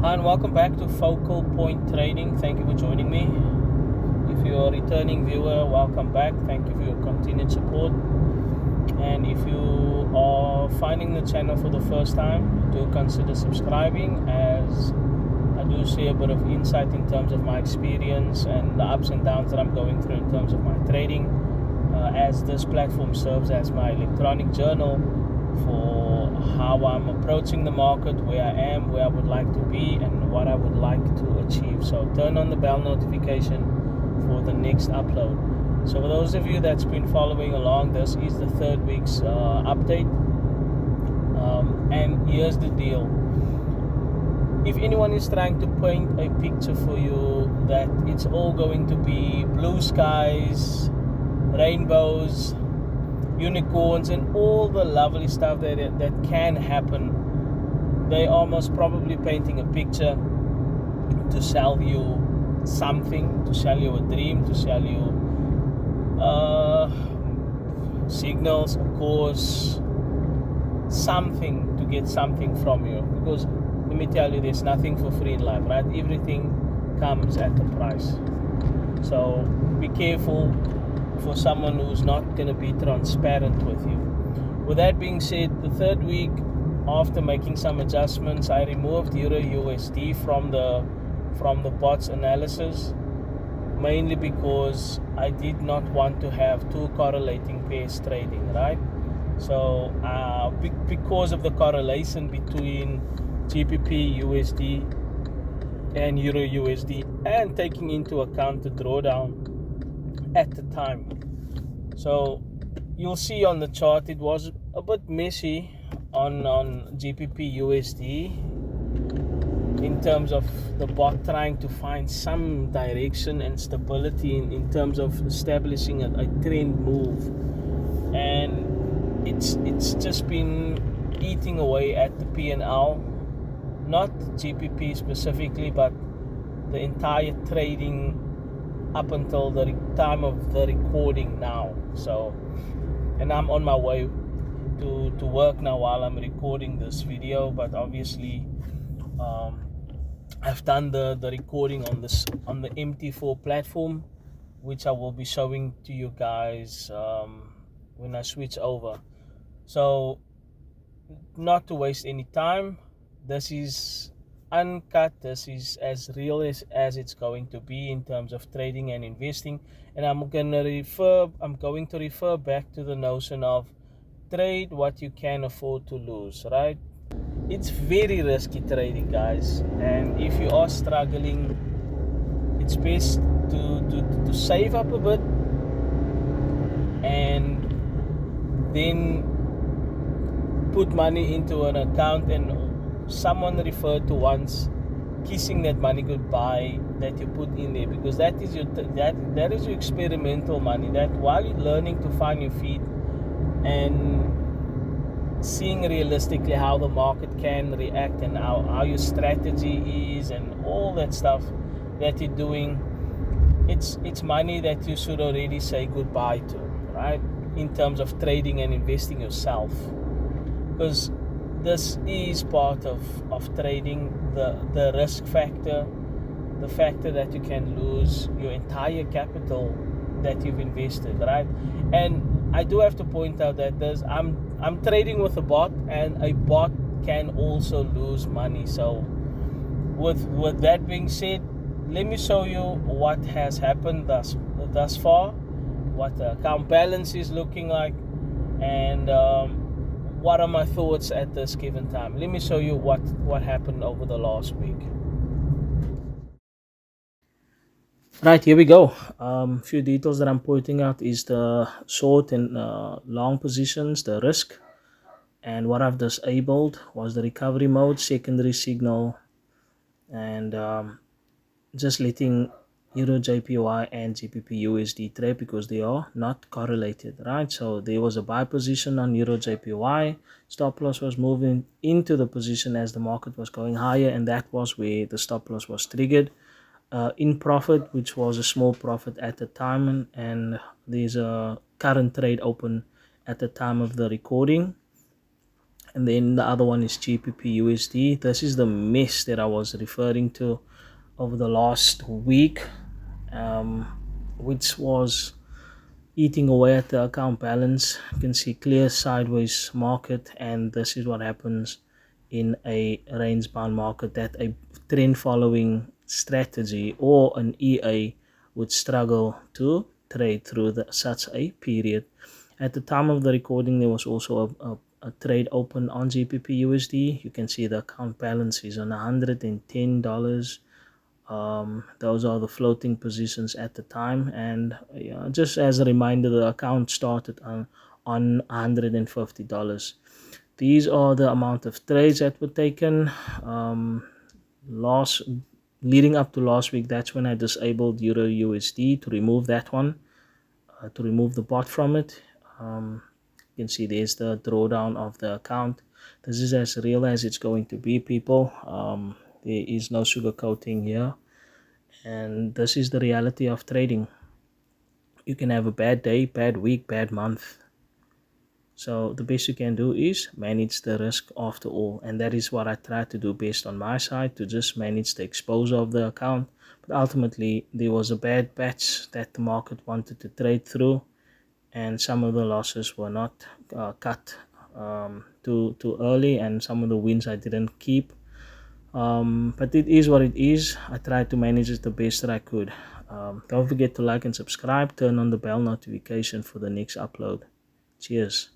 Hi and welcome back to Focal Point Trading. Thank you for joining me. If you're a returning viewer, welcome back. Thank you for your continued support. And if you are finding the channel for the first time, do consider subscribing, as I do share a bit of insight in terms of my experience and the ups and downs that I'm going through in terms of my trading, as this platform serves as my electronic journal for how I'm approaching the market, where I am, where I would like to be, and what I would like to achieve. So turn on the bell notification for the next upload. So for those of you that's been following along, this is the third week's update. And here's the deal. If anyone is trying to paint a picture for you that it's all going to be blue skies, rainbows, unicorns, and all the lovely stuff that can happen, they are most probably painting a picture to sell you something, to sell you a dream, to sell you signals, a course, something to get something from you. Because let me tell you, there's nothing for free in life, right? Everything comes at a price. So be careful for someone who's not going to be transparent with you. With that being said, the third week, after making some adjustments, I removed Euro USD from the bots analysis, mainly because I did not want to have two correlating pairs trading, right? So because of the correlation between GBP USD and Euro USD, and taking into account the drawdown at the time. So you'll see on the chart it was a bit messy on GBP USD in terms of the bot trying to find some direction and stability in terms of establishing a trend move, and it's just been eating away at the P&L, not GBP specifically, but the entire trading up until the time of the recording now. So, and I'm on my way to work now while I'm recording this video, but obviously I've done the recording on the MT4 platform, which I will be showing to you guys when I switch over. So, not to waste any time, this is uncut. This is as real as it's going to be in terms of trading and investing, and I'm going to refer back to the notion of trade what you can afford to lose, right? It's very risky trading, guys, and if you are struggling, it's best to save up a bit and then put money into an account. And someone referred to once kissing that money goodbye that you put in there, because that is your experimental money, that while you're learning to find your feet and seeing realistically how the market can react and how your strategy is and all that stuff that you're doing, it's money that you should already say goodbye to, right, in terms of trading and investing yourself. Because this is part of trading, the risk factor, the factor that you can lose your entire capital that you've invested, right? And I do have to point out that I'm trading with a bot, and a bot can also lose money. So with that being said, let me show you what has happened thus far, what the account balance is looking like, and what are my thoughts at this given time. Let me show you what happened over the last week. Right, here we go. Few details that I'm pointing out is the short and long positions, the risk, and what I've disabled was the recovery mode, secondary signal, and just letting Euro JPY and GBP USD trade because they are not correlated, right? So there was a buy position on Euro JPY, stop loss was moving into the position as the market was going higher, and that was where the stop loss was triggered. In profit, which was a small profit at the time, and there's a current trade open at the time of the recording, and then the other one is GBP USD. This is the mess that I was referring to over the last week, which was eating away at the account balance. You can see clear sideways market, and this is what happens in a range bound market, that a trend following strategy or an EA would struggle to trade through such a period. At the time of the recording, there was also a trade open on GBP USD. You can see the account balance is on $110. Those are the floating positions at the time, and just as a reminder, the account started on $150. These are the amount of trades that were taken. Leading up to last week, that's when I disabled Euro USD to remove that one, to remove the bot from it. You can see there's the drawdown of the account. This is as real as it's going to be, people. There is no sugarcoating here, and this is the reality of trading. You can have a bad day, bad week, bad month. So the best you can do is manage the risk after all, and that is what I try to do based on my side, to just manage the exposure of the account. But ultimately, there was a bad patch that the market wanted to trade through, and some of the losses were not cut too early, and some of the wins I didn't keep. But it is what it is. I tried to manage it the best that I could. Don't forget to like and subscribe. Turn on the bell notification for the next upload. Cheers.